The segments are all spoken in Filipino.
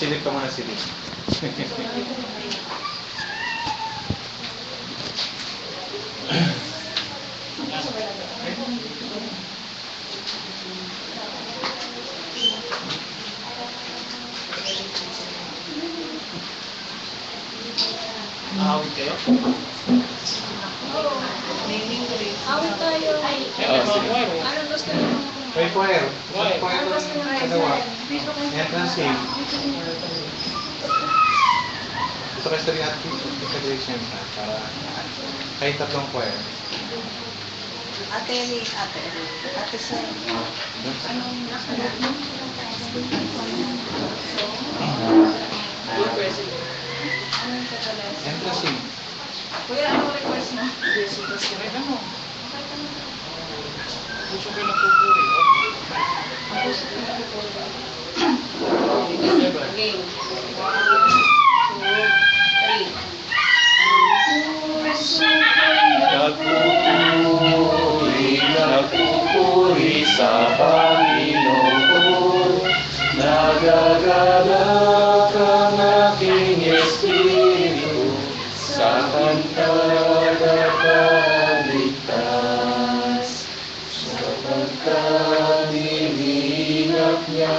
Silip ka muna, silip. Awit kayo? Awit tayo. Anong gusto niyo? May choir. Anong gusto niyo? Dalawa. Entrance game. Gusto ko study at integration para kahit tatlong choir. Ate sa anong nakalat mo? Anong katalas? Entrance game. Kuya, anong request mo? Puso kayo nagpupuri. Game. 1, 2, 3. Nagpupuri sa Panginoon, nagagalak ang aking espiritu, sa kanta nagpaligtas, sapagkat nilinap niya,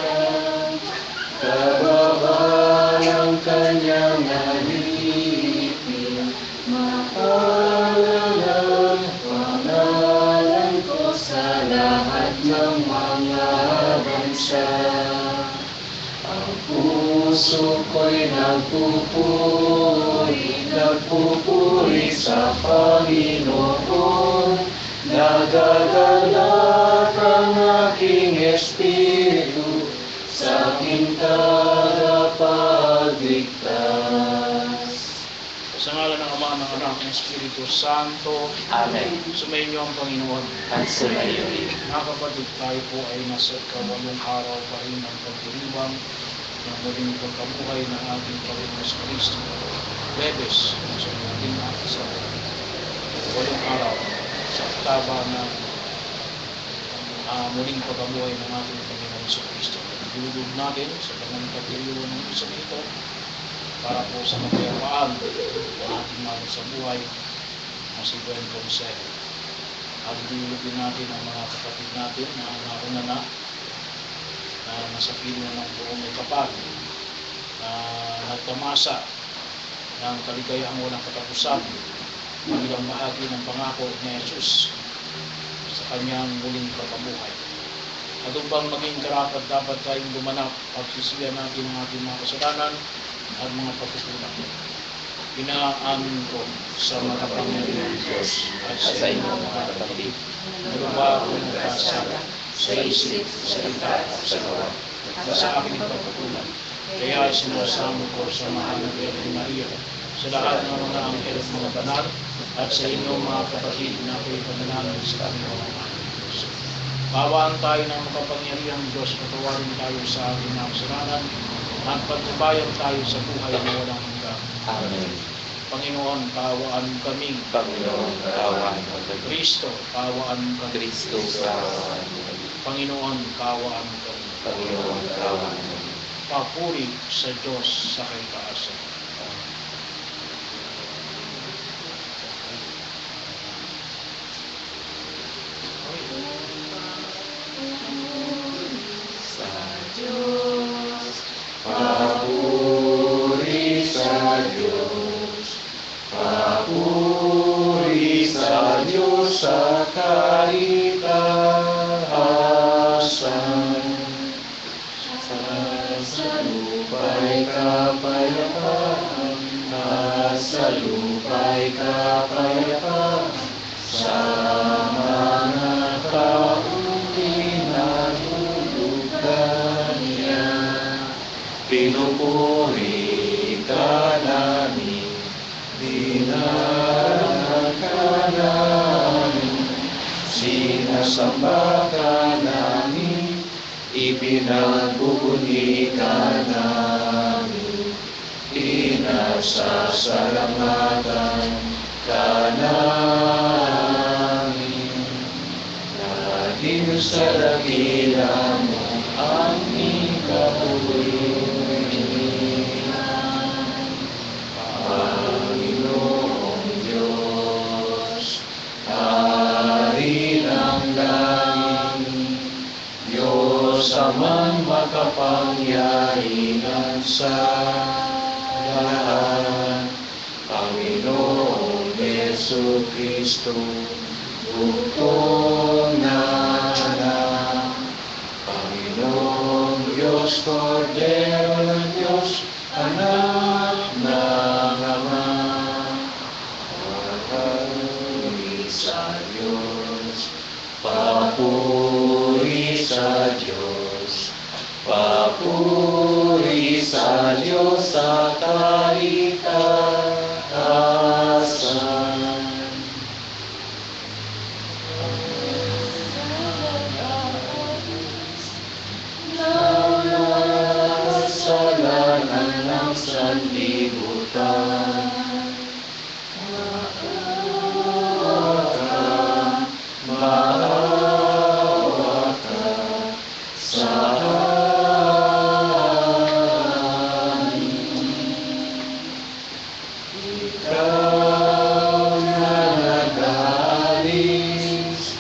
kababa ng kanyang alipin, maalalang pangalan ko sa lahat ng mga bansa. Ang puso ko'y nagpupuri sa Panginoon, nagagalak ang aking espiritu, sa aking tagapagligtas. Sa ngalan ng Ama, ng Anak, ng Espiritu Santo. Amen. Sumainyo ang Panginoon. At sumayo rin. Mga kapatid, tayo po ay nasa ikawalong araw pa rin ng pagdiriwang ng muling pagkabuhay ng ating Panginoon sa Kristo. Bebes, sa ating sa walong araw sa oktaba ng muling pagkabuhay ng ating Panginoon sa Kristo. Dilugod natin sa kanyang pagdiriwang ng isa nito para po sa magayawaan ng ating mahal sa buhay na si Gwen Ponce. At dilugod natin ang mga kapatid natin na nauna na nasa pino ng buong may kapal na nagtamasa ng kaligayang walang katapusan bilang bahagi ng pangako ni Jesus sa kanyang muling pagkabuhay. At upang maging karapat, dapat tayong gumanap at sisiyan natin ang ating mga kasalanan at mga pagkukulang. Inaamin ko sa makapangyarihan Diyos at sa inyo mga kapatid, nagawa ko ng kasala sa isip, salita at sa gawa, at sa aking pagkukulang. Kaya sinasamo ko sa mahal na Birhen Maria, sa lahat ng mga anghel at mga banal, at sa inyo mga kapatid na ako'y panalangin sa Panginoon ng ating Diyos. Bawaan tayo ng makapangyarihang Diyos, patawarin tayo sa ating mga kasalanan, at pagtubayan tayo sa buhay na walang hanggan. Amen. Panginoon, kaawaan kami. Panginoon, kaawaan mo kami. Kristo, kaawaan kami. Kristo, kaawaan mo kami. Panginoon, kaawaan kami. Panginoon, kaawaan mo kami. Papuri sa Diyos sa kaitaasan. Sa Diyos, papuri sa Diyos, papuri sa Diyos sa kaitaasan. Sa lupa'y kapayapaan, sa lupa'y kapayapaan, sa mga taong tinatulugan niya. Pinupuri ka namin, dinarang ka namin, sinasamba ka namin, ipinagbubuni ka namin, inasasalamatan ka namin. Dahil sa dakila mo aming kapuri, kapangyarihan sa lahat. Panginoong Yesu Kristo, bugtong na anak. Panginoong Diyos, Kordero ng Diyos, anak ng Ama. Papuri sa Diyos, papuri sa Diyos, papuri sa Diyos sa kalikasan. Kasalanan ng sanlibutan, maawa ka sa amin. Ikaw na nag-aalis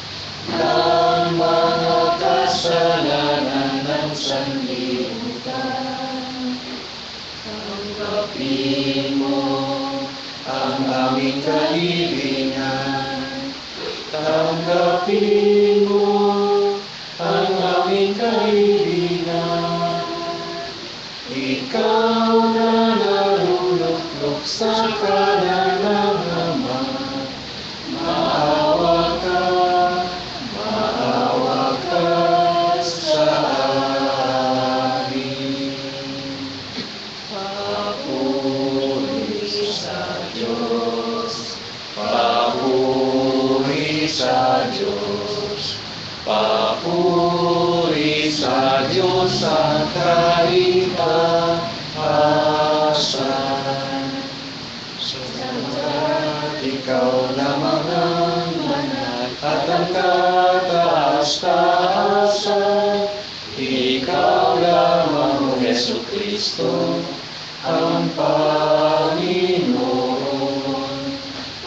ng mga kasalanan ng sanlibutan. Tanggapin mo ang aming kahilingan. Tanggapin mo ang aming kahilingan. Ikaw na naruluklok sa kanan ng Ama. Maawa ka sa amin. Papuri sa Diyos, papuri sa Diyos, papuri sa Diyos sa kalikasan. Sapagkat ikaw lamang ang banal at ang kataas-taasan. Ikaw lamang, Yesu Kristo, ang Panginoon.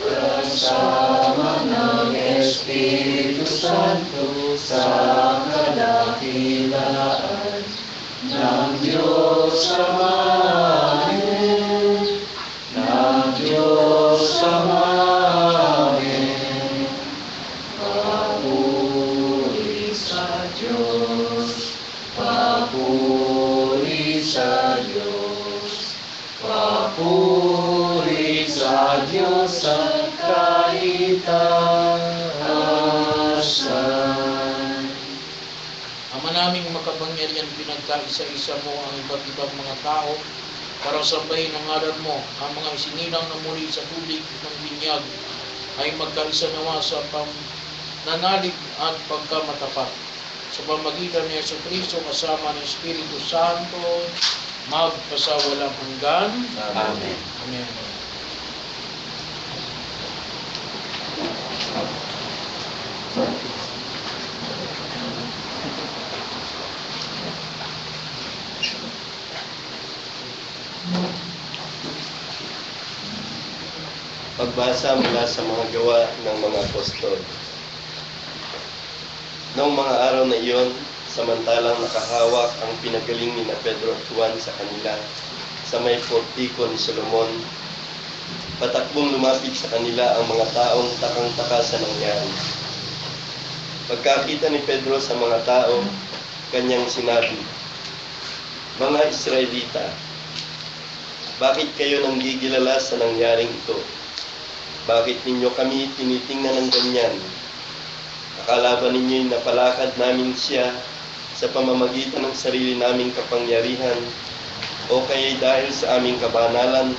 Kasama ng Espiritu Santo sa kadakilaan ng Diyos Ama. Amen. Ng Diyos Ama. Amen. Papuri sa Diyos, papuri sa Diyos, papuri sa Diyos sa kalikasan. Ama naming makapangyarihan, pinagkaisa-isa mo ang iba't ibang mga tao para sambahin ang ngalan mo. Ang mga isinilang na muli sa tubig ng binyag ay magkaisa nawa sa pananalig at pagkamatapat. Sa pamagitan ni Yesu Kristo kasama ng Espiritu Santo, magpasawalang hanggan. Amen. Amen. Pagbasa mula sa mga gawa ng mga apostol. Noong mga araw na iyon, samantalang nakahawak ang pinagaling ni na Pedro at Juan sa kanila sa may portiko ni Solomon, patakbong lumapit sa kanila ang mga taong takang-taka sa nangyari. Pagkakita ni Pedro sa mga tao, kanyang sinabi, "Mga Israelita, bakit kayo nanggigilala sa nangyaring ito? Bakit ninyo kami tinitingnan ng ganyan? Akala ba ninyo'y napalakad namin siya sa pamamagitan ng sarili naming kapangyarihan o kaya'y dahil sa aming kabanalan?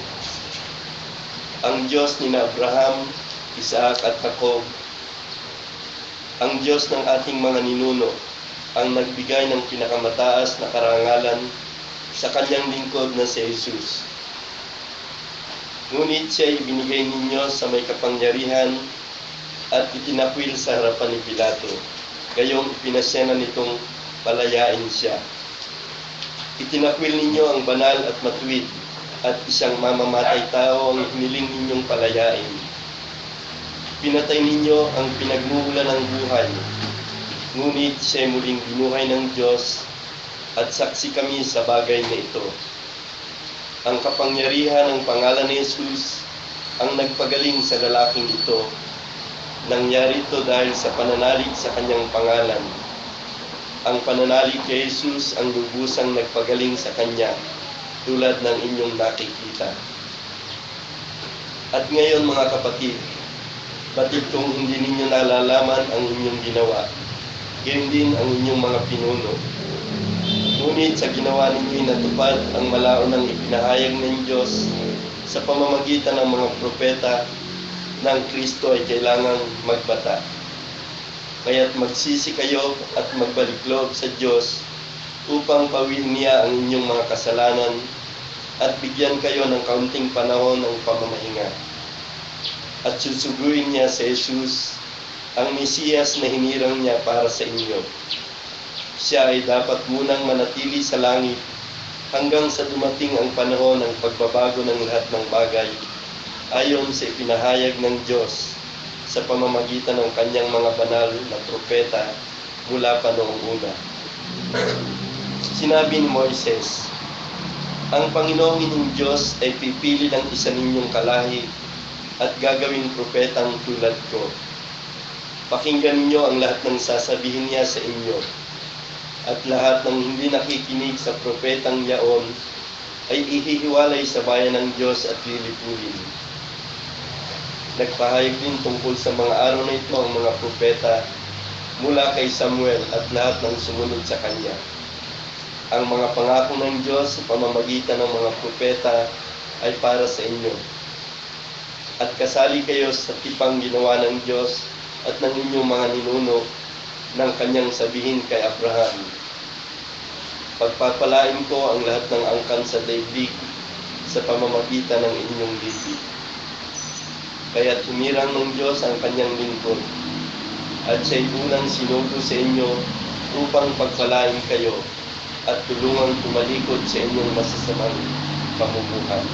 Ang Diyos ni Abraham, Isaac at Jacob, ang Diyos ng ating mga ninuno, ang nagbigay ng pinakamataas na karangalan sa kanyang lingkod na si Jesus. Ngunit siya ay binigay ninyo sa may kapangyarihan at itinakwil sa harapan ni Pilato. Gayong ipinasya na nitong palayain siya. Itinakwil ninyo ang banal at matuwid at isang mamamatay tao ang hiniling ninyong palayain. Pinatay ninyo ang pinagmumulan ng buhay. Ngunit siya ay muling binuhay ng Diyos at saksi kami sa bagay na ito. Ang kapangyarihan ng pangalan ni Jesus ang nagpagaling sa lalaking ito. Nangyari ito dahil sa pananalig sa kanyang pangalan. Ang pananalig kay Jesus ang lubusang nagpagaling sa kanya, tulad ng inyong nakikita. At ngayon mga kapatid, batid kung hindi ninyo nalalaman ang inyong ginawa, gayon din ang inyong mga pinuno. Ngunit sa ginawa ninyo'y natupad ang malaunang ipinahayag ng Diyos sa pamamagitan ng mga propeta ng Kristo ay kailangang magbata. Kaya't magsisi kayo at magbalik loob sa Diyos upang pawiin niya ang inyong mga kasalanan at bigyan kayo ng kaunting panahon ng pamamahinga. At susuguin niya sa Jesus, ang Mesiyas na hinirang niya para sa inyo. Siya ay dapat munang manatili sa langit hanggang sa dumating ang panahon ng pagbabago ng lahat ng bagay ayon sa ipinahayag ng Diyos sa pamamagitan ng kanyang mga banal na propeta mula pa noong una. Sinabi ni Moises, ang Panginoong inyong Diyos ay pipili ng isa ninyong kalahi at gagawing propetang tulad ko. Pakinggan ninyo ang lahat ng sasabihin niya sa inyo. At lahat ng hindi nakikinig sa propetang yaon ay ihihiwalay sa bayan ng Diyos at lilipulin. Nagpahayag din tungkol sa mga araw na ito ang mga propeta mula kay Samuel at lahat ng sumunod sa kanya. Ang mga pangako ng Diyos sa pamamagitan ng mga propeta ay para sa inyo. At kasali kayo sa tipang ginawa ng Diyos at ng inyong mga ninuno ng kanyang sabihin kay Abraham. Pagpapalain ko ang lahat ng angkan sa daigdig sa pamamagitan ng inyong bibig. Kaya't humirang ng Diyos ang kanyang lingkod at siya'y unang sinugo sa inyo upang pagpalain kayo at tulungang tumalikod sa inyong masasamang pamumuhay.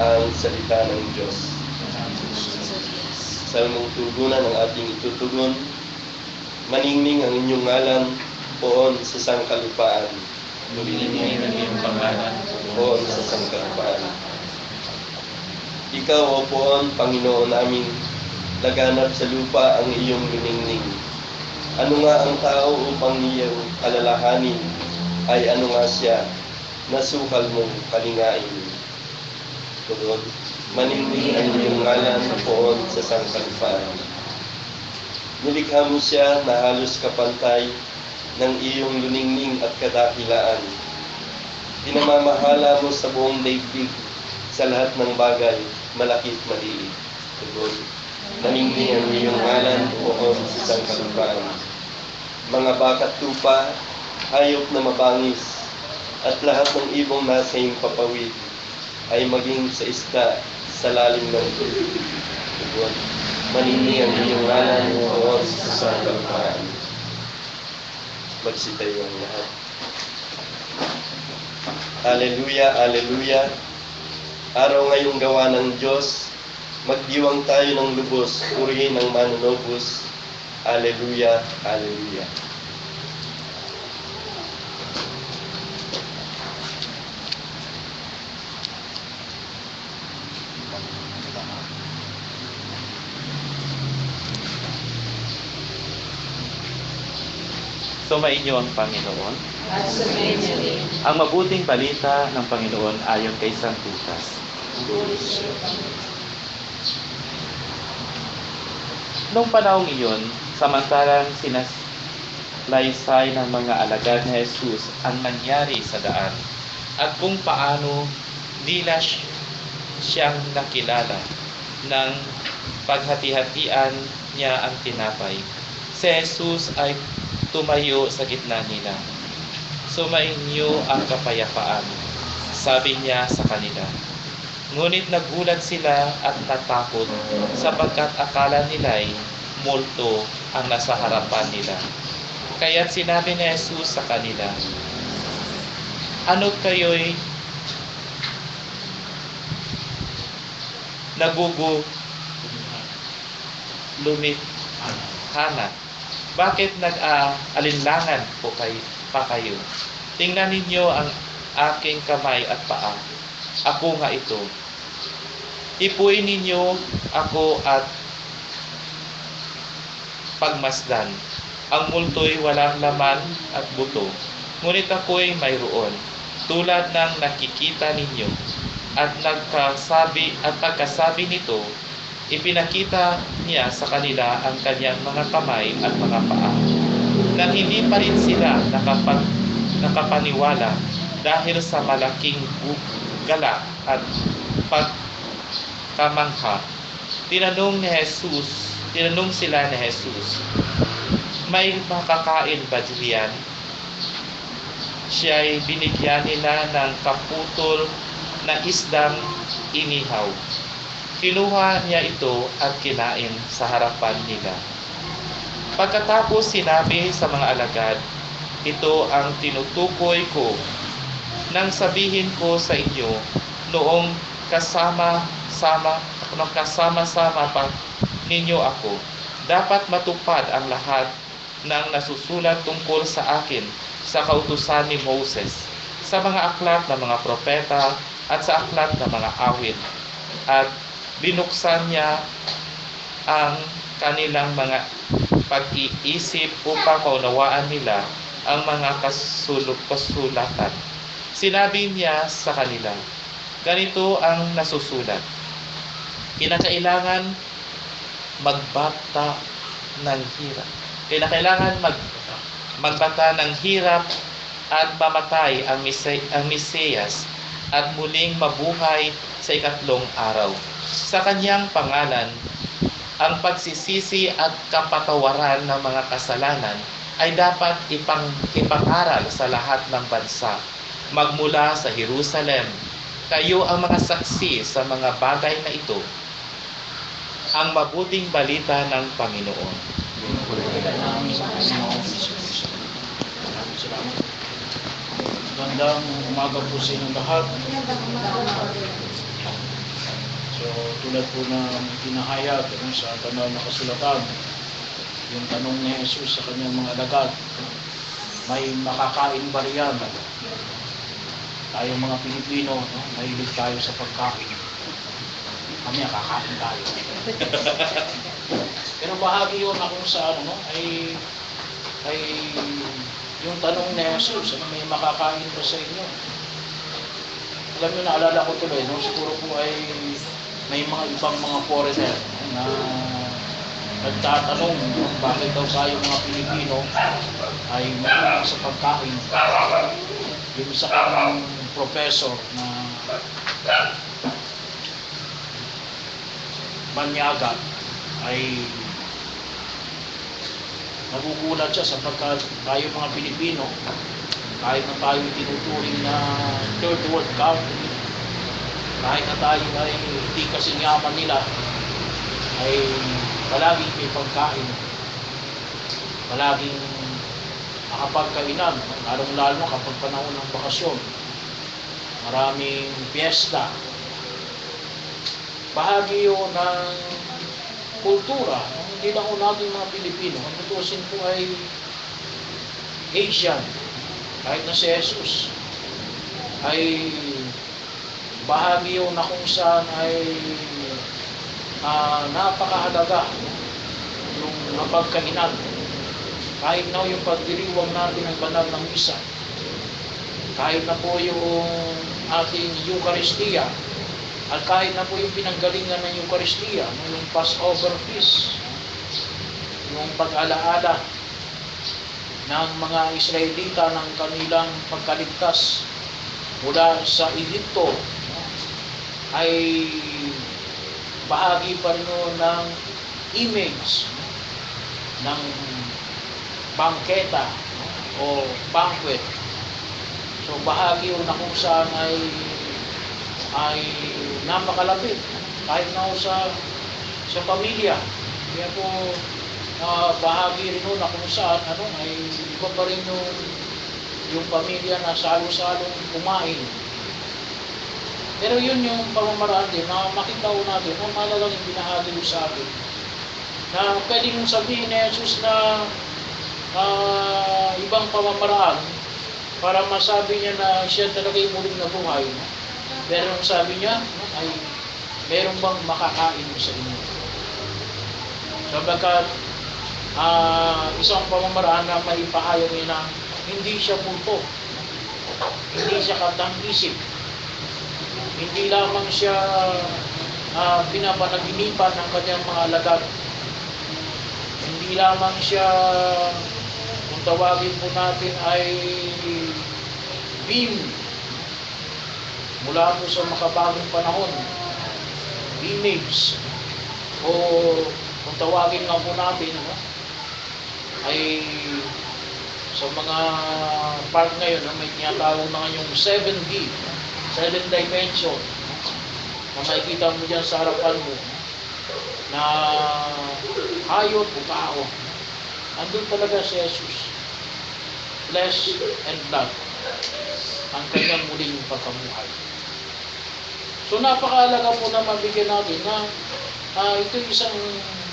Ang salita ng Diyos. Salmong tugunan ang ating itutugon. Maningning ang inyong ngalan poon sa sangkalupaan. Luminingin ang iyong pangalan. Poon sa sangkalupaan. Ikaw, O poon, Panginoon namin, laganap sa lupa ang iyong miningning. Ano nga ang tao upang niyang alalahanin, ay ano nga siya, nasukal mong kalingain. Tugon, maningning ang iyong ngalan poon sa sangkalupaan. Nilikha mo siya na halos kapantay ng iyong luningning at kadakilaan. Pinamamahala mo sa buong daigdig sa lahat ng bagay, malaki at maliit. Tugon, maningning ang iyong ngalan poon sa sangkalupaan. Mga bakat tupa, hayop na mabangis, at lahat ng ibong nasa iyong papawid ay maging sa isda sa lalim ng tubig. Tugon, maningning ang iyong ngalan poon sa sangkalupaan. Magsitayo ang lahat. Aleluya, aleluya. Araw ngayong gawa ng Diyos, magdiwang tayo ng lubos, purihin ang manunobos. Aleluya, aleluya. Sumainyo ang Panginoon. At sumayin niyo rin. Ang mabuting balita ng Panginoon ayon kay San Lucas. Noong panahong iyon, samantalang sinalaysay ng mga alagad ni Jesus ang nangyari sa daan at kung paano nila siyang nakilala ng paghati-hatian niya ang tinapay. Si Jesus ay tumayo sa gitna nila. Sumainyo ang kapayapaan, sabi niya sa kanila. Ngunit nagulat sila at natakot sapagkat akala nila'y multo ang nasa harapan nila. Kaya't sinabi ni Jesus sa kanila, ano kayo'y lumit hanap? Bakit nag-aalinlangan po kayo? pa kayo. Tingnan ninyo ang aking kamay at paa. Ako nga ito. Ipuin ninyo ako at pagmasdan. Ang multo'y walang laman at buto, ngunit ako'y mayroon, tulad ng nakikita ninyo. At pagkasabi nito, ipinakita niya sa kanila ang kanyang mga kamay at mga paa. Nang hindi pa rin sila nakapaniwala dahil sa malaking gala at pagkamangha, tinanong sila ni Jesus, may makakain ba diyan? Siya'y binigyan nila ng kaputol na isdang inihaw. Kinuha niya ito at kinain sa harapan nila. Pagkatapos sinabi sa mga alagad, ito ang tinutukoy ko nang sabihin ko sa inyo noong kasama-sama pa ninyo ako. Dapat matupad ang lahat ng nasusulat tungkol sa akin sa kautusan ni Moses, sa mga aklat ng mga propeta at sa aklat ng mga awit. At binuksan niya ang kanilang mga pag-iisip upang maunawaan nila ang mga kasulatan. Sinabi niya sa kanila, ganito ang nasusulat, kinakailangan magbata ng hirap at mamatay ang Mesiyas at muling mabuhay sa ikatlong araw. Sa kanyang pangalan, ang pagsisisi at kapatawaran ng mga kasalanan ay dapat ipangaral sa lahat ng bansa. Magmula sa Jerusalem, kayo ang mga saksi sa mga bagay na ito, ang mabuting balita ng Panginoon. Gandang umaga po sa inyong lahat. So, tulad po ng pinahayag sa banal na kasulatan, yung tanong ni Jesus sa kanyang mga alagad, may makakain ba riyan? Tayong mga Pilipino, mahilig tayo sa pagkain. Kami kakain tayo. Pero bahagi yun na kung saan ay yung tanong ni Jesus, may makakain ba sa inyo? Alam nyo, naalala ko tuloy, siguro po ay may mga ibang mga foreigner na nagtatanong bakit daw tayong mga Pilipino ay mahilig sa pagkain. Yung isa kang professor na Manyaga ay nagugulat siya sapagkat tayo mga Pilipino, kahit na tayo tinuturing na third world country, kahit na tayo ay hindi kasing yaman nila, ay palaging may pagkain, palaging nakapagkainan, lalong-lalo kapag panahon ng bakasyon, maraming piyesta. Bahagi yun ng kultura, hindi lang natin mga Pilipino, ang tutusin po ay Asian, kahit na si Jesus, ay bahagi yun na kung saan ay napakahalaga yung napagkainan. Kahit na yung pagdiriwang natin ng banal ng misa, kahit na po yung ating Eucharistia, at kahit na po yung pinanggalingan ng Eucharistia, yung Passover feast, yung pag-alaala ng mga Israelita ng kanilang pagkaligtas mula sa Egypto, ay bahagi pa rin ng image ng bangketa o banquet. So bahagi yun na kung saan ay napakalapit kahit na sa pamilya. Kaya po bahagi rin na kung saan ay iba pa rin yung pamilya na salo-salong kumain. Pero yun yung pamamaraan din na makita ko natin ang malalang binahagi mo sa atin na pwedeng sabihin ni Jesus na ibang pamamaraan para masabi niya na siya talaga yung muling nabuhay. Pero ang sabi niya ay, meron bang makakain sa inyo? Sabagkat isang pamamaraan na may pahayag niya na hindi siya multo, hindi siya katang-isip, hindi lamang siya pinapanaginipan ng kanyang mga alagad, hindi lamang siya, kung tawagin po natin, ay beam mula po sa makabagong panahon, image, o kung tawagin nga po natin, ay sa mga part ngayon, may tinatawag na yung 7D, 7 dimension, na makikita mo dyan sa harapan mo, na hayop o tao. Andun talaga si Jesus, flesh and blood, ang kanyang muling pagkamuhay. So napakahalaga po na mabigyan natin na ito isang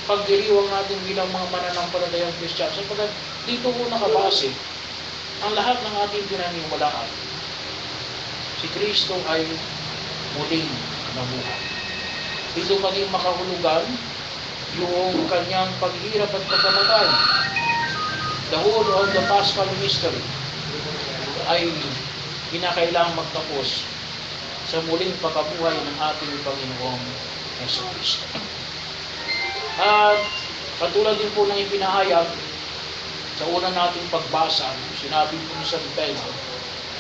pagdiriwang natin bilang mga mananampalatayang Christian. Sapagkat dito po nakabase ang lahat ng ating pinaniwalaan. Si Kristo ay muling namuhay. Dito maging makahulugan yung kanyang paghirap at pagkamatay. The whole of the Paschal mystery ay kinakailangang magtapos sa muling pagkabuhay ng ating Panginoong Jesucristo. At katulad din po ng ipinahayag sa una nating pagbasa, sinabi po ni San Pedro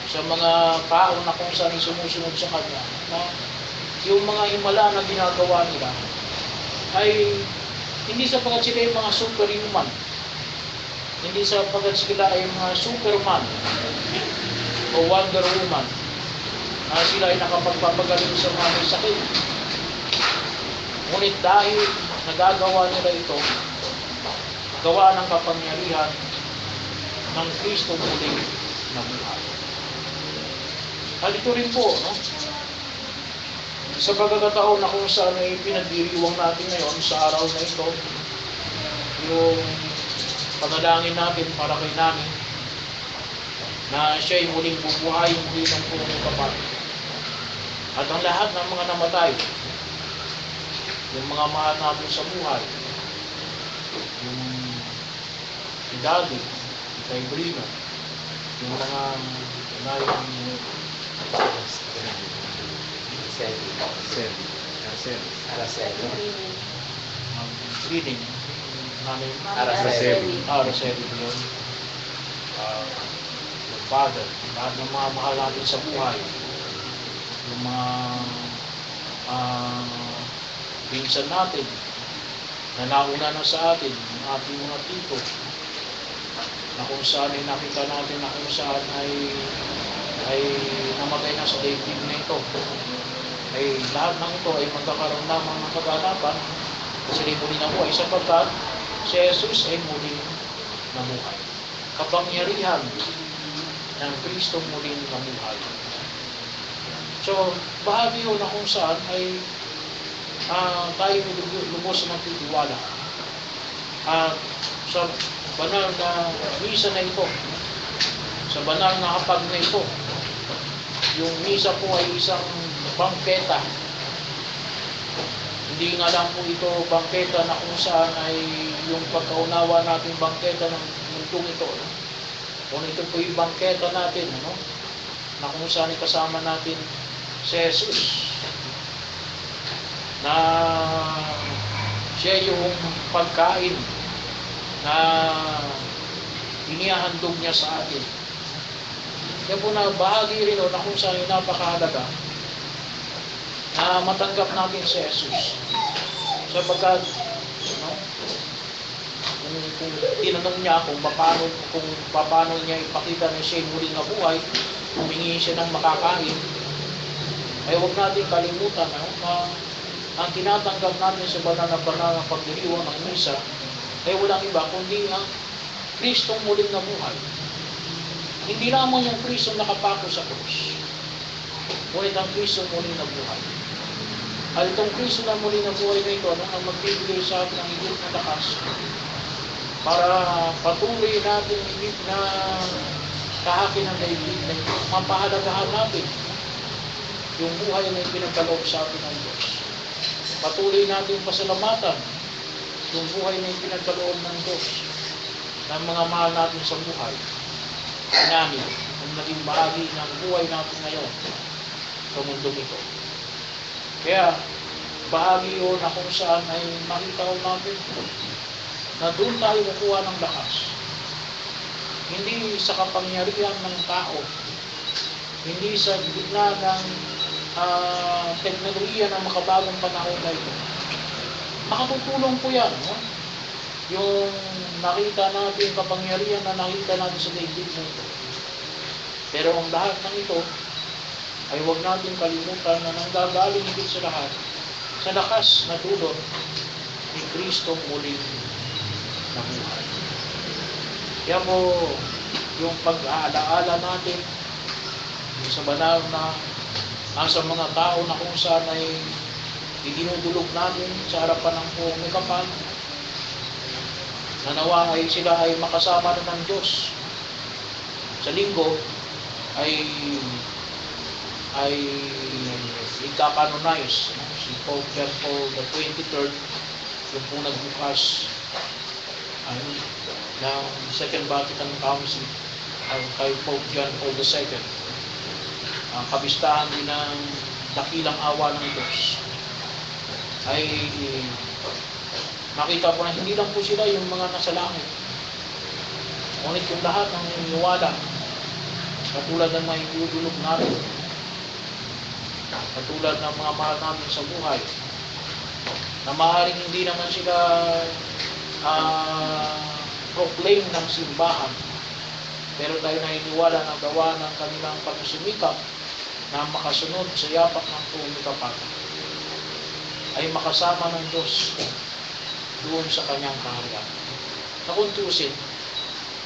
sa mga tao na kung saan sumusunod sa Kanya, na yung mga himala na ginagawa nila ay hindi sapagkat sila ay mga superhuman, hindi sapagkat sila ay mga superman o Wonder Woman, na sila ay nakapagpapagaling sa mga may sakit. Ngunit dahil nagagawa nila ito, gawa ng kapangyarihan ng Kristo muling namuhay. At ito rin po, sa pagkakataon na kung saan ay pinagdiriwang natin ngayon sa araw na ito, yung panalangin natin para kay Nani, na siya ay muling bubuhay, muli ng punong kapat. At ang lahat ng mga namatay, yung mga mahal natin sa buhay, yung si Daddy, si Kay Brino, yung mga nayang reading, namin Araceli yun, yung Father, lahat ng mga mahal natin sa buhay, yung mga pinsan natin na nauna na sa atin, yung ating mga tito, na kung saan ay nakita natin na kung saan ay namatay na sa daigdig na ito, ay lahat ng ito ay magkakaroon lamang ng kaganapan kasi sila muli namuhay sapagkat si Jesus ay muling namuhay. Kapangyarihan ng Kristo muling namuhay. So, bahagi yun na kung saan ay tayo lubos ng titiwala. Sa banal na misa na ito, sa banal na hapag na ito, yung misa po ay isang bangketa. Hindi nga lang po ito bangketa na kung saan ay yung pagkaunawa natin bangketa ng mundong ito. Kung ito po yung bangketa natin, na kung saan ay kasama natin si Jesus, na siya yung pagkain na inihahandog niya sa atin. Kaya po na bahagi rin na kung saan yung napakahalaga na matanggap natin si Jesus. Sapagkat kung tinanong niya kung paano niya ipakita na siya muling nabuhay, humingi siya ng makakain, ay huwag natin kalimutan na ang tinatanggap natin sa banal na pagdiriwang ng misa ay walang iba kundi ang Kristong muling nabuhay. Hindi lamang yung Kristong nakapako sa krus, ngunit ang Kristong muling nabuhay. At itong Kristo na muling nabuhay na ito ang magbibigay sa atin ng higit na lakas para patuloy natin higit na tahakin ng daigdig na ito. Mapahalagahan natin yung buhay na ipinagkaloob sa atin ng Diyos. Patuloy natin pasalamatan yung buhay na ipinagkaloob ng Diyos ng mga mahal natin sa buhay. Namin, kung naging bahagi ng buhay natin ngayon sa mundong ito. Kaya, bahagi yun na kung saan ay makita natin na doon tayo kukuha ng lakas. Hindi sa kapangyarihan ng tao, hindi sa gitna ng teknolohiya ng makabagong panahon na ito. Makatutulong po yan. No? Yung nakita natin, kapangyarihan na nakita natin sa daigdig na ito. Pero ang lahat ng ito ay huwag natin kalimutan na nanggagaling higit sa lahat sa lakas na dulot ni Kristo muling nabuhay. Kaya po, yung pag-aalaala natin sa banal na nasa mga tao na kung saan ay idinudulog natin sa harapan ng buong may kapal, na nawa ay sila ay makasama na ng Diyos. Sa linggo ay ika-canonize si Pope John Paul the 23rd, yung po nagbukas ng Second Vatican Council kay Pope John Paul II. Ang kabistahan din ng dakilang awa ng Diyos ay makita po na hindi lang po sila yung mga nasa langit, ngunit yung lahat ng naniniwala katulad ng mga idudulog natin, katulad ng mga mahal namin sa buhay, na maaaring hindi naman sila proclaim ng simbahan, pero tayo naniniwala na gawa ng kanilang pagsusumikap na makasunod sa yapak ng tuwing kapatid ay makasama ng Diyos doon sa kanyang kaharian. Na kung tuusin,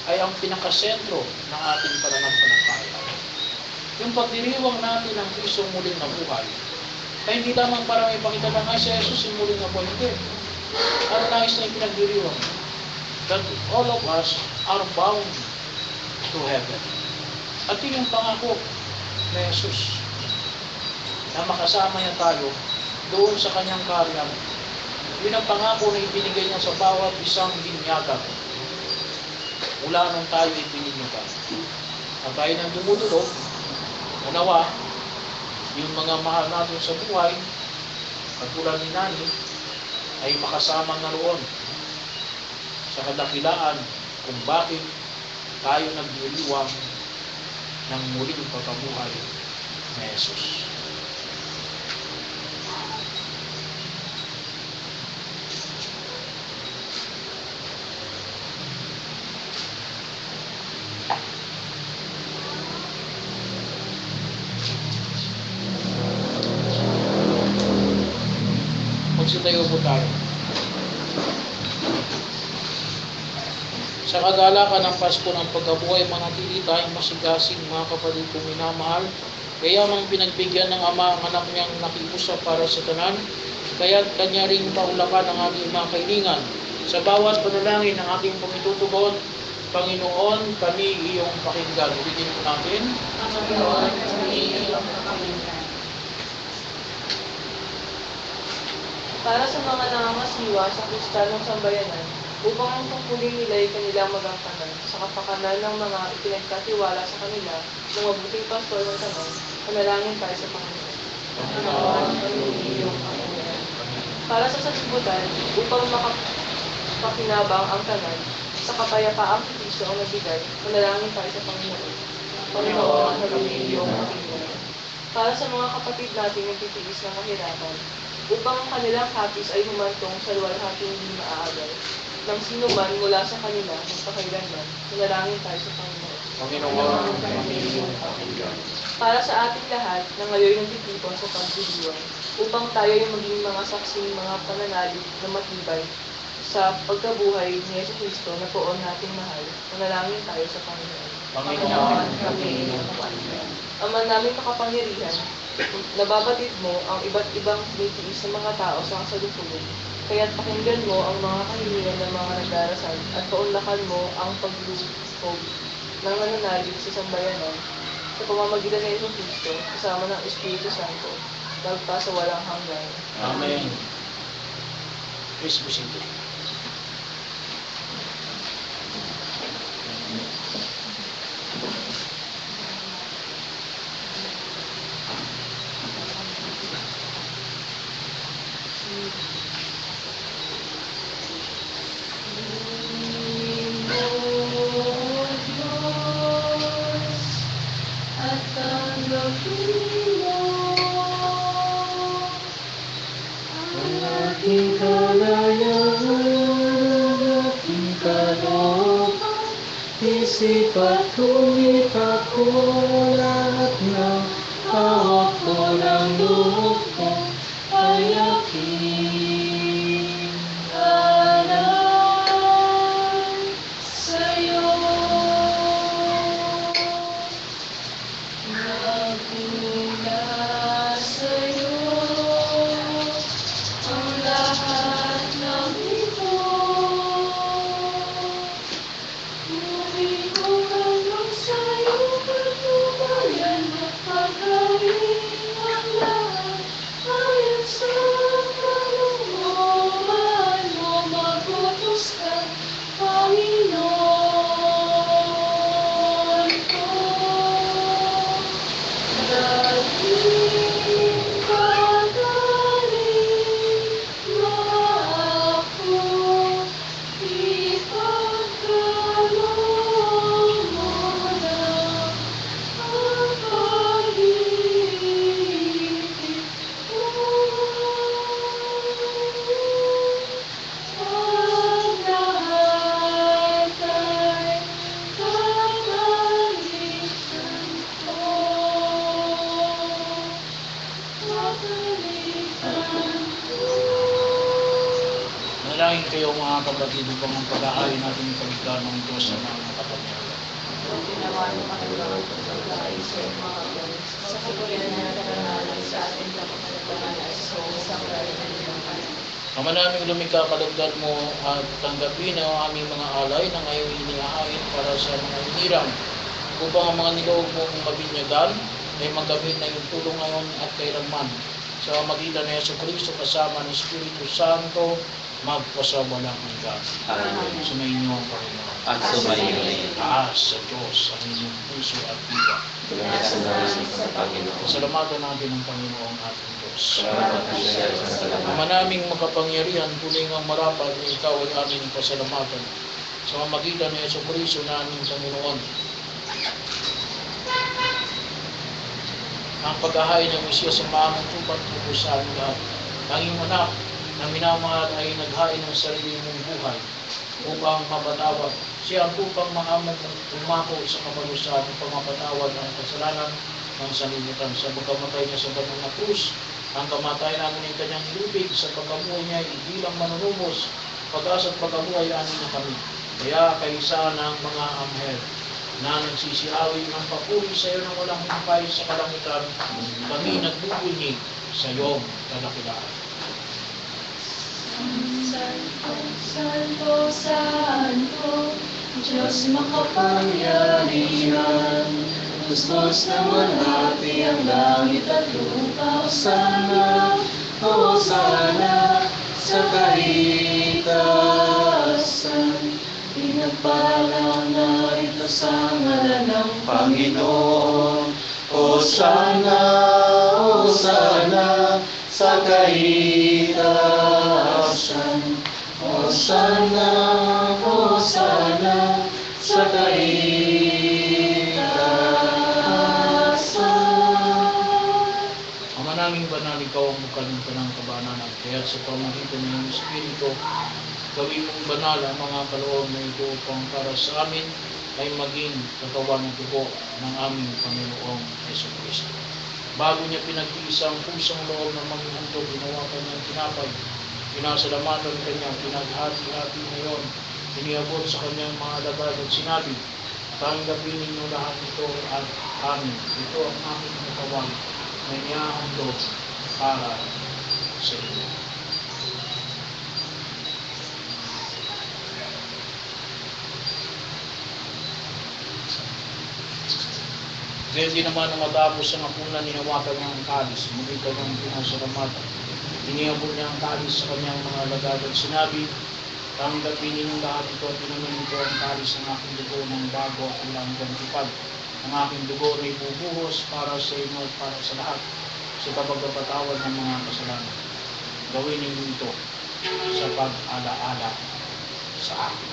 ay ang pinakasentro ng ating pananampalataya. Yung pagdiriwang natin ng Kristo muling nabuhay, ay hindi lamang para may pakita na nga si Jesus yung muling nabuhay. Hindi. Ano nais na ipinagdiriwang? That all of us are bound to heaven. At yun yung pangako na Jesus, na makasama niya tayo doon sa kanyang kaharian. Yun ang pangako na ibinigay niya sa bawat isang binyagan mula nung tayo ibinigyan. At tayo nang dumudulog, nawa, yung mga mahal natin sa buhay, katulad ni Nani, ay makasama na roon sa kadakilaan kung bakit tayo nagdiriwang ng muling pagkabuhay ni Jesus. Magsitayo po tayo. Sa kagalakan ng Pasko ng pagkabuhay, manatili tayong masigasing mga kapatid kong minamahal. Kaya mang pinagbigyan ng Ama ang anak niyang nakiusap para sa tanan, kaya't kanya ring paulakan ang ating mga kailingan. Sa bawat panalangin ng ating pangitutugon, Panginoon, kami iyong pakinggan. Ulitin po natin. Panginoon, kami iyong pakinggan. Para sa mga nangangasiwa sa Kristiyanong sambayanan, upang ang tungkulin nila ay kanilang magangkanan sa kapakanan ng mga ipinagkatiwala sa kanila ng mabuting pastor ng tanong, panalangin tayo sa Panginoon. Panginoon, kami iyong pakinggan. Para sa sanlibutan, upang makapakinabang ang tanan, sa kapayapaang Kristo ang nagbigay, panalangin tayo sa Panginoon. Panginoon, kami iyong pakinggan. Para sa mga kapatid nating nagtitiis ng kahirapan, upang ang kanilang hapis ay humantong sa luwalhating hindi maaagay, ng sino man mula sa kanila magpakailanman, manalangin tayo sa Panginoon. Panginoon, kami iyong pakinggan. Para sa ating lahat na ngayon nagtitipon sa pagdiriwang, upang tayo ay maging mga saksing mga pananalig na matibay sa pagkabuhay ni Jesucristo na poon nating mahal, manalangin tayo sa Panginoon. Panginoon, kami iyong pakinggan. Ama naming makapangyarihan, nababatid mo ang iba't ibang tinitiis ng mga tao sa kasalukuyan. Kaya't pakinggan mo ang mga kahilingan ng mga nagdarasal at paunlakan mo ang paglubog ng nananalig sa sambayanan sa pamamagitan ng Isang Kristo kasama ng Espiritu Santo magpa sa walang hanggan. Amen. Please be seated. At tanggapin mo ang Aking kalayaan, aking kalooban, isip at kumita ko lahat ng hawak ko ng loob ko ay aking alam sa'yo. Nagmula sa'yo ang lahat ng ito. Tuwing ko hanggang sa'yo patnubayan at pagawin ang lahat ayon sa kalooban mo. Magutos ka, Panginoon ko. Naging pagaling mo ako, ipagkaloob mo lang ang pag-ibig ko. Ang lahat ay kapalitan ko. Manalangin kayo mga kapatid upang ang pag-aari natin ipagdaan ng Diyos sa mga makapangyarihan. Kung ginawa mo kanilang pagkain sa mga kapatid, sa kapulian na nagkakaroon sa ating kapapalagparan ay sa isang lalim ng iyong kanan. Ama naming lumikha, kalugdan mo at tanggapin ang aming mga alay na ngayon inihahain para sa mga hinirang upang ang mga niloob mong mabinyagan ay magkamit na iyong tulong ngayon at kailanman. Sa magitan ni Yesu Cristo kasama ng Espiritu Santo magpasawalang hanggan. Amen. Sumainyo ang Panginoon. At sumayo rin. Taas sa Diyos ang inyong puso at diwa. Salamat sa Panginoon. Pasalamatan natin ang Panginoon ating Diyos. Salamat ang siya sa salamat. Ama naming makapangyarihan, tuloy ang marapat na ikaw ay aming pasalamatan. Sa magitan ni Yesu Cristo na aming Panginoon. Ang paghahain ng Mesiyas sa maamang tupat tungkol sa aming lahat. Tanging anak na minamahal ay naghain ng sarili mong buhay upang mapatawad. Siya ang upang maamang umako sa kapalusan upang mapatawad ang kasalanan ng sanlibutan. Sa pagkamatay niya sa banal na krus, ang kamatayan namin ng kanyang ilubig sa pagkabuhay niya ay bilang manunubos, pag-asa at pagkabuhay anin na kami. Kaya kaisa ng mga anghel na nagsisiawi ng papuri sa iyo ng walang humpay sa kalangitan, kami nagbubunyi sa iyong kadakilaan. Santo, Santo, Santo, Diyos makapangyarihan, Kustos na malati ang langit at lupa. Hosana, Hosana, sa kaitaasan. Pinagpala na ito sa ngalan ng Panginoon. Hosana, Hosana, sa kaitaasan. Hosana, Hosana, sa kaitaasan. Ama naming banal, ikaw ang bukalintang ng kabananan. Kaya sa pamagitan ng Espiritu, gawin mong banal ang mga kaloob na ito upang para sa amin ay maging katawan at dugo ng aming Panginoong Yesu Cristo. Bago niya pinag-iisa ang pusong loob ng manghihandog, ginawa kanyang tinapay, pinasalamatan kanya, pinaghati-hati ngayon, iniabot sa kanyang mga alagad at sinabi, tanggapin ninyo lahat ito at amin. Ito ang aming katawan na inihahandog para sa inyo. Gayon din naman ang matapos ang hapunan, ninawakan niya ang kalis, muli kanyang pinasalamatan. Iniabot niya ang kalis sa kanyang mga alagad at sinabi, tanggapin ninyong lahat ito at inumin ito ang kalis ng aking dugo ng bago at ilang gantipad. Ang aking dugo na ibubuhos para sa inyo at para sa lahat sa kapagpapatawad ng mga kasalanan. Gawin ninyo ito sa pag-alaala sa akin.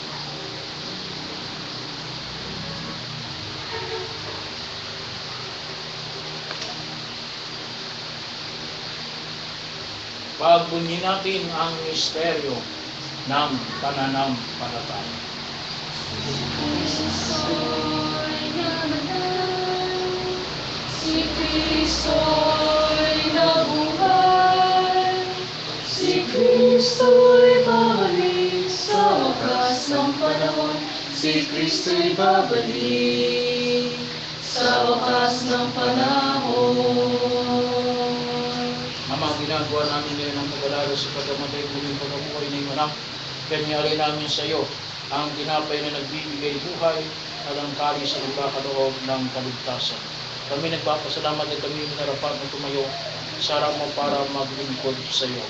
Pagbunyi natin ang misteryo ng pananampalataya. Si Kristo'y nabuhay, si Kristo'y babalik sa wakas ng panahon, si Kristo'y babalik sa wakas ng panahon. Ama, ginagawa namin ngayon ang pag-alala sa pagkamatay muling pagkabuhay ng anak. Kanyari namin sa iyo ang tinapay na nagbibigay buhay at ang kalis na nagkakaloob ng kaligtasan. Kami nagpapasalamat at kami minarapat na tumayo sa harap mo para maglingkod sa iyo.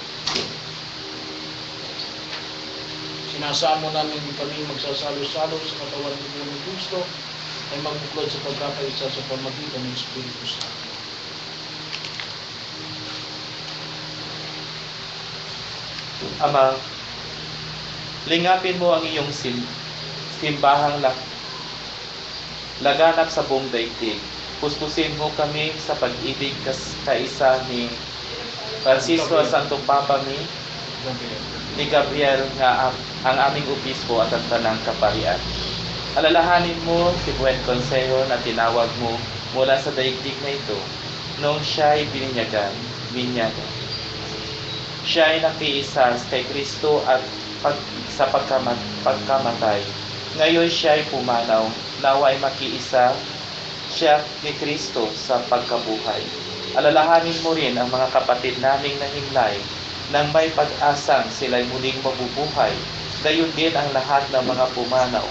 Sinasamo namin kami magsasalo-salo sa katawan ng Kristo ay magbuklod sa pagkakaisa sa pamagitan ng Espiritu Santo. Ama, lingapin mo ang iyong simbahang laganap sa buong daigdig. Puspusin mo kami sa pag-ibig kaisa ni Francisco at Santong Papa ni Gabriel nga ang aming obispo at ang tanang kaparian. Alalahanin mo si Buen Consejo na tinawag mo mula sa daigdig na ito noong siya'y binyagan. Siya ay nakiisa kay Kristo at sa pagkamatay. Ngayon siya ay pumanaw, nawa ay makiisa siya ni Kristo sa pagkabuhay. Alalahanin mo rin ang mga kapatid naming nahimlay nang may pag-asang sila'y muling mabubuhay. Gayon din ang lahat ng mga pumanaw.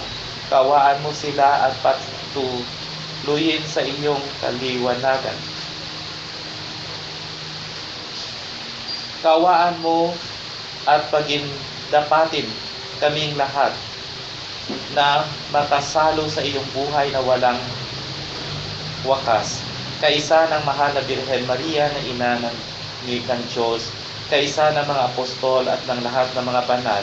Kawaan mo sila at patuloyin sa inyong kaliwanagan. Kawaan mo at pagindapatin kaming lahat na makasalo sa iyong buhay na walang wakas. Kaisa ng mahal na Birhen Maria na ina ng Diyos, kaisa ng mga apostol at ng lahat ng mga banal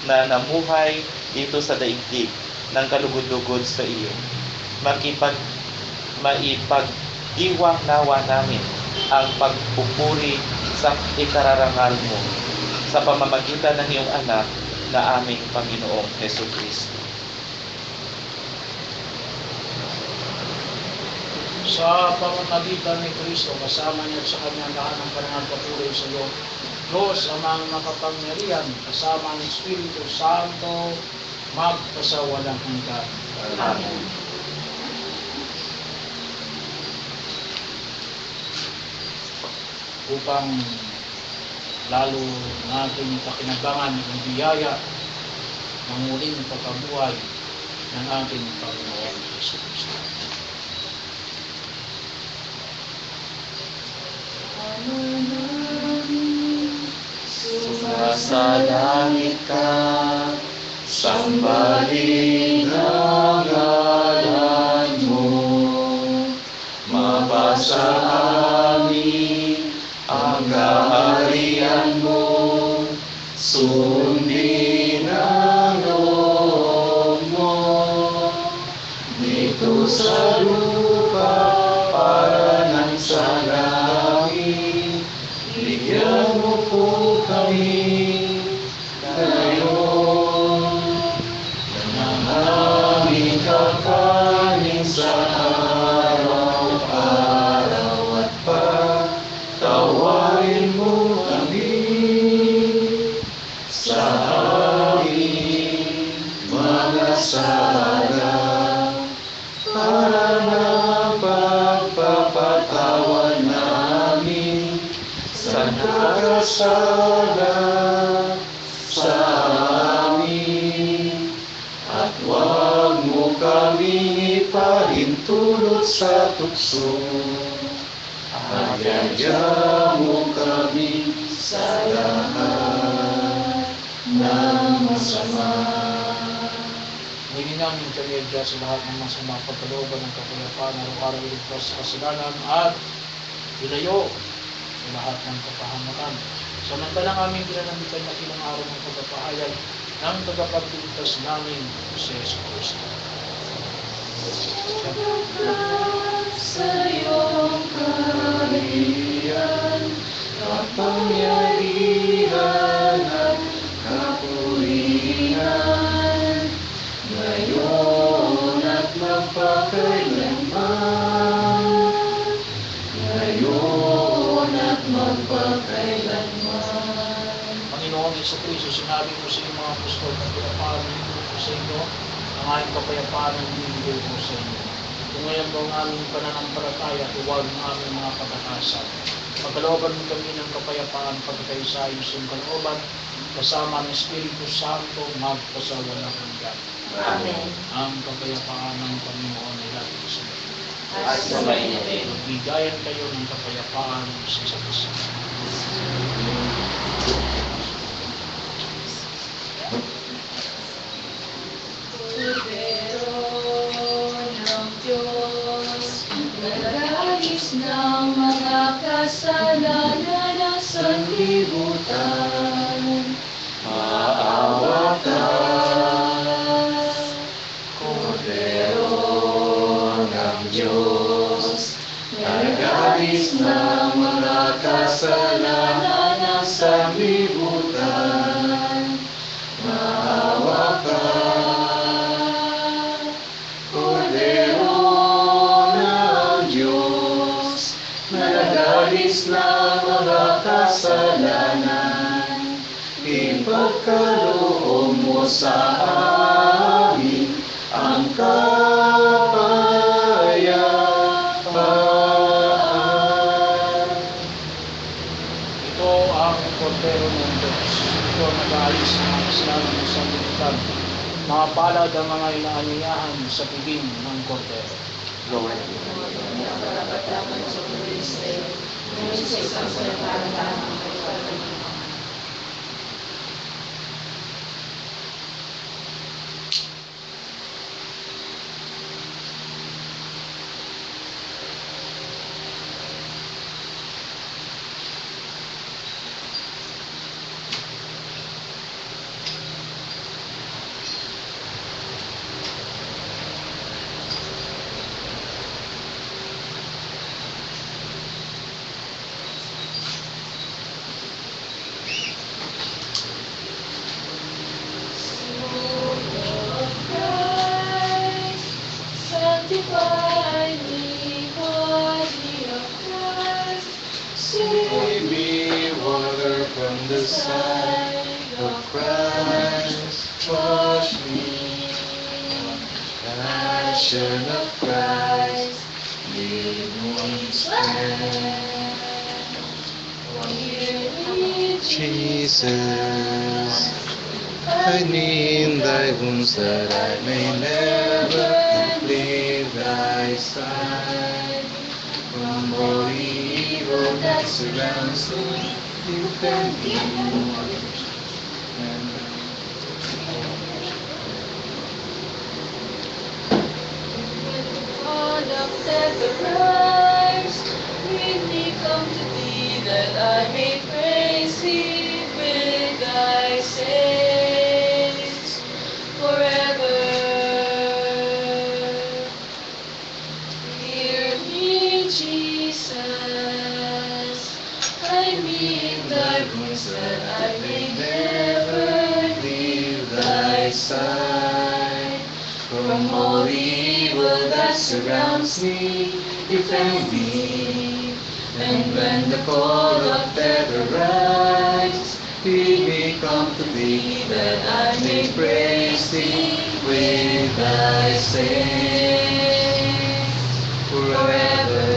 na namuhay dito sa daigdig ng kalugod-lugod sa iyo. Maipag-iwang nawa namin ang pagpupuri sa ikararangal mo sa pamamagitan ng iyong anak na aming Panginoong Jesucristo. Sa pamamagitan ni Kristo, kasama niya at sa kanyang lahat ng karangal papuri sa iyo, Diyos amang makapangyarihan, kasama ng Espiritu Santo, magpasawalang hanggan. Amen. Upang lalo natin pakinabangan ang biyaya ng muling pagkabuhay ng ating Panginoon Jesucristo. Sa langit ka, sambahin ang ngalan mo, mabasa amin ang kaharian mo, sundin ang loob mo, dito sa lupa para nang sa langit, bigyan mo po kami ngayon ng aming kakanin sa araw-araw at patawarin mo kami sa aming mga sala para na pagpapatawan namin sa nagkasala sa amin, at huwag mo kaming ipahinto pulot sa tukso. Ayaya mo kami sa lahat ng masama. Hindi namin kami adya sa lahat ng masama, pagkalooban ng kapayapaan, araw-araw iligtas sa kasalanan at ilayo sa lahat ng kapahamakan. Samantalang aming pinanamitan na ilang araw ng pagpapahayag ng tagapagligtas namin si Jesus Cristo. Sa iyong kaharian, kapangyarihan at kapurihan, ngayon at magpakailanman, ngayon at magpakailanman. Panginoong Jesucristo, sinabi mo sa iyong mga apostol na kapayapaan ng ko sa inyo, ang aking kapayapaan ang binibigay ko sa inyo. Kung ngayon mo ang aming pananampalataya, huwag ang aming mga pagkakasal. Pagkalooban mo kami ng kapayapaan, pagkakaisa sa iyong kalooban, kasama ng Espiritu Santo, magpasawalang hanggan. Amen. Ang kapayapaan ng Panginoon ay lagi sa inyo. At sumainyo din. Magbigayan kayo ng kapayapaan sa isa't isa. Cordero ng Diyos, nag-aalis ng mga kasalanan ng sanlibutan, maawa ka. Cordero ng Diyos, nag-aalis ng mga kasalanan ng sanlibutan, maawa ka. Ng mga kasalanan, ipagkaloob mo sa amin ang kapayapaan. Ito ang Cordero ng Diyos. Ito ang nag-aalis ng mga kasalanan ng sanlibutan. Mga palad ang mga inaanyayahan sa piging ng Cordero. Sanctify me, body of Christ, save me, water from the side of Christ, wash me, passion of Christ, give me strength, hear me, Jesus, hide me in thy wounds that I may never leave thy side. from all evil that surrounds me, defend me. God of death arise, bid me come to thee, that I may praise thee with thy saints forever. Hear me, Jesus, hide me in thy wounds, that I may never leave thy side. From all evil that surrounds me, defend me. And when the call of death arrives, bid me come to thee, that I may praise thee with thy saints forever.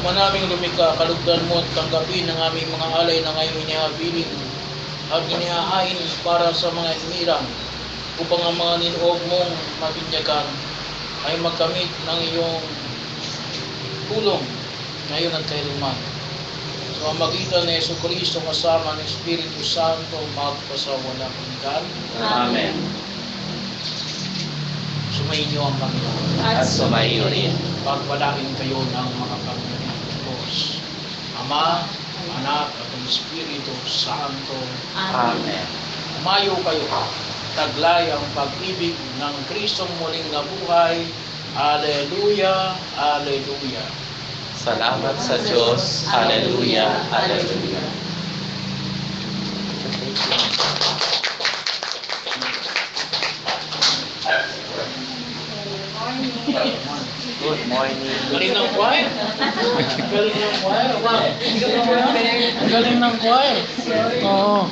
Ama naming lumikha, kalugdan mo at tanggapin ang aming mga alay na ngayon inihabilin at inihahain para sa mga inirang upang ang mga niloob mong mabinyagan ay magkamit ng iyong tulong ngayon at kailanman. Sa pamamagitan ni Jesucristo kasama ng Espiritu Santo magpasawalang hanggan. Amen. Sumainyo ang Panginoon. At sumayo rin. Pagpalain kayo ng mga Panginoon Diyos, Ama, Anak at ang Espiritu Santo. Amen. Umayo kayo, taglay ang pag-ibig ng Kristong muling nabuhay. Alleluia, Alleluia. Salamat sa Diyos. Hallelujah. Hallelujah. Good morning. Galing ng choir. Galing ng choir. Galing ng choir. Oo.